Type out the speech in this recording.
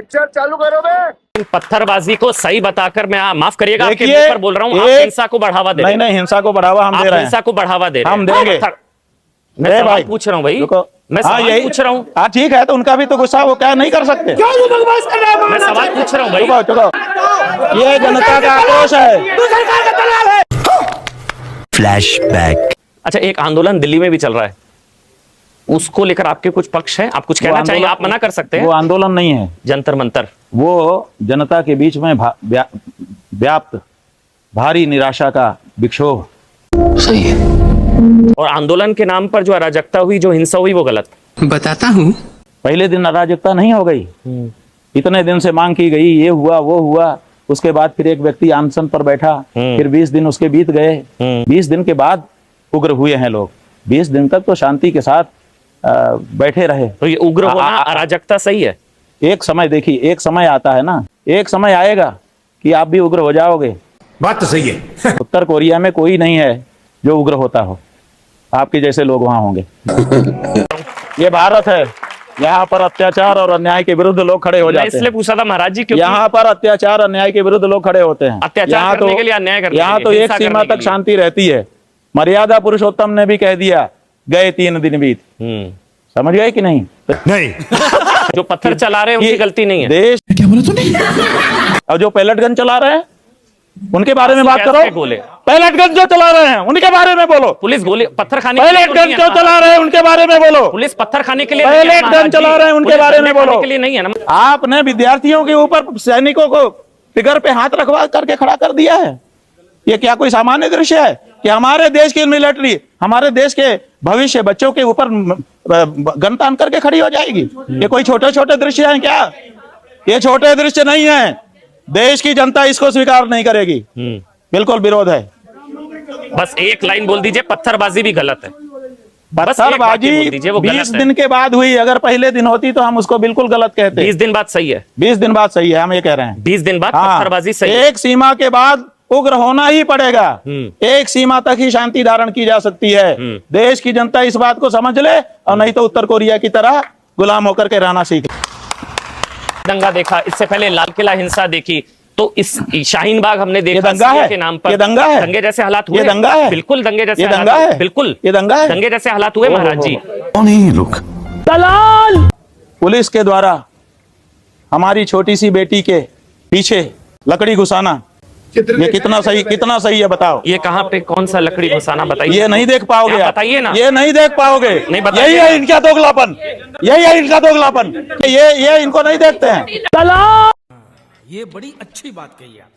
Picture चालू करो बे। पत्थरबाजी को सही बताकर मैं माफ करिएगा आपके देखिए, मुंह पर बोल रहा हूँ, आप हिंसा को बढ़ावा दे रहे हैं। नहीं हिंसा को बढ़ावा हम दे रहे हैं, हिंसा को बढ़ावा दे रहे हैं। हम देंगे। मैं सवाल पूछ रहा हूँ भाई, मैं सवाल पूछ रहा हूँ। हाँ ठीक है, तो उनका भी तो गुस्सा, वो क्या नहीं कर सकते। मैं सवाल पूछ रहा हूँ भाई। चुको, ये जनता का आक्रोश है। फ्लैशबैक। अच्छा, एक आंदोलन दिल्ली में भी चल रहा है, उसको लेकर आपके कुछ पक्ष हैं, आप कुछ कहना चाहिए? आप मना कर सकते हैं। वो आंदोलन नहीं है, जंतर मंतर, वो जनता के बीच में व्याप्त भारी निराशा का विक्षोभ। सही है। और आंदोलन के नाम पर जो अराजकता हुई, जो हिंसा हुई, वो गलत। बताता हूँ। पहले दिन अराजकता नहीं हो गई, इतने दिन से मांग की गई, ये हुआ वो हुआ, उसके बाद फिर एक व्यक्ति अनशन पर बैठा, फिर 20 दिन उसके बीत गए, 20 दिन के बाद उग्र हुए हैं लोग। 20 दिन तक तो शांति के साथ बैठे रहे। तो ये उग्र होना, अराजकता सही है? एक समय देखिए, एक समय आता है ना, एक समय आएगा कि आप भी उग्र हो जाओगे। बात तो सही है। उत्तर कोरिया में कोई नहीं है जो उग्र होता हो, आपके जैसे लोग वहां होंगे। ये भारत है, यहाँ पर अत्याचार और अन्याय के विरुद्ध लोग खड़े हो जाते हैं। इसलिए पूछा था महाराज जी, क्योंकि यहाँ पर अत्याचार अन्याय के विरुद्ध लोग खड़े होते हैं। अत्याचार करने के लिए, अन्याय करने के लिए, यहाँ तो एक सीमा तक शांति रहती है। मर्यादा पुरुषोत्तम ने भी कह दिया, गए 3 दिन बीत। समझ गए कि नहीं? नहीं। जो पत्थर चला रहे हैं उनकी गलती नहीं है। देश क्या बोला तूने? और जो पैलेट गन चला रहे हैं उनके बारे में बात करो। पैलेट गन जो चला रहे हैं उनके बारे में बोलो। पुलिस गोली पत्थर खाने, पैलेट गन जो चला रहे हैं उनके बारे में बोलो। पुलिस पत्थर खाने के लिए, पैलेट गन चला रहे हैं उनके बारे में बोलो। के लिए नहीं है ना। आपने विद्यार्थियों के ऊपर सैनिकों को फिगर पे हाथ रखवा करके खड़ा कर दिया है। ये क्या कोई सामान्य दृश्य है कि हमारे देश की मिलिट्री, हमारे देश के भविष्य बच्चों के ऊपर गन तान करके खड़ी हो जाएगी? ये कोई छोटे छोटे दृश्य हैं क्या? ये छोटे दृश्य नहीं है। देश की जनता इसको स्वीकार नहीं करेगी, बिल्कुल विरोध है। बस एक लाइन बोल दीजिए, पत्थरबाजी भी गलत है। पत्थरबाजी 20 दिन के बाद हुई, अगर पहले दिन होती तो हम उसको बिल्कुल गलत कहते। 20 दिन बाद सही है, 20 दिन बाद सही है, हम ये कह रहे हैं। 20 दिन बाद पत्थरबाजी सही है। एक सीमा के बाद उग्र होना ही पड़ेगा। एक सीमा तक ही शांति धारण की जा सकती है। देश की जनता इस बात को समझ ले, और नहीं तो उत्तर कोरिया की तरह गुलाम होकर के रहना सीख। दंगा देखा, इससे पहले लाल किला हिंसा देखी, तो इस शाहीन बाग हमने देखा। ये दंगा है के नाम पर, ये दंगा है, दंगे जैसे हालात हुए। ये दंगा है, बिल्कुल दंगे जैसे ये दंगा है, बिल्कुल ये दंगा है, दंगे जैसे हालात हुए महाराज जी। कौन है ये लोग? दलाल पुलिस के द्वारा हमारी छोटी सी बेटी के पीछे लकड़ी घुसाना, ये कितना सही है बताओ? ये कहाँ पे, कौन सा लकड़ी घुसाना बताइए? ये नहीं देख पाओगे, बताइए ना। ये नहीं देख पाओगे। यही है इनका दोगलापन, यही है इनका दोगलापन। ये इनको नहीं देखते हैं। ये बड़ी अच्छी बात कही आप।